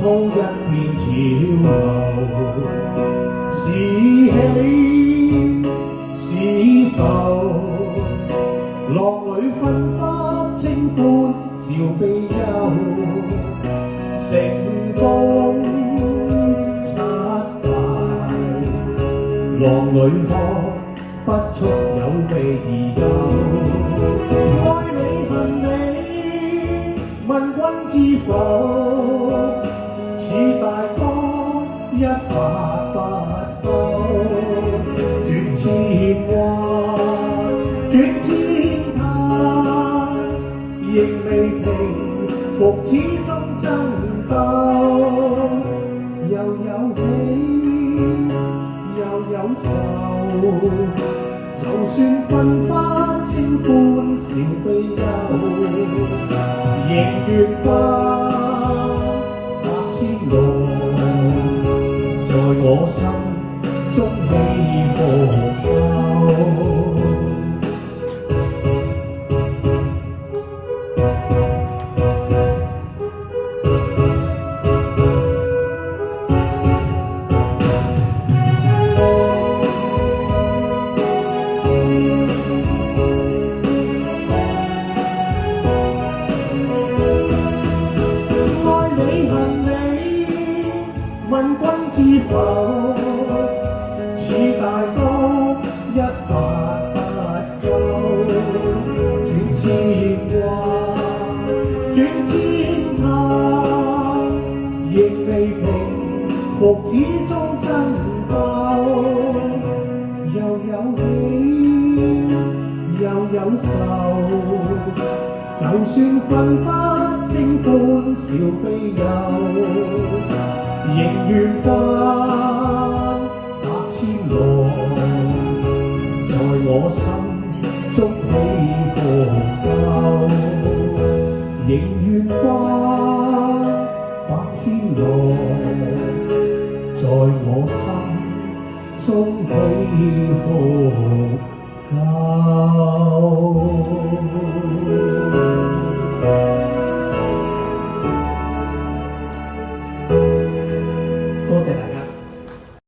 鋪一片潮流，是喜是愁，浪裏分不清歡笑悲憂，成功失敗，浪裏看不出有悲憂。愛你恨你，問君知否？似大江一發不收，轉千彎，轉千態，仍未平復，始終爭鬥，又有喜又有愁，就算分不清歡笑悲憂，仍願分百千浪，在我心中起伏悠。問君知否？似大江一發不收，轉千彎，轉千態，仍未平復，始終爭鬥，又有喜又有愁，就算分不清歡笑悲憂，仍願分百千浪，在我心中起伏悠，仍願分百千浪，在我心中起伏悠。多謝大家。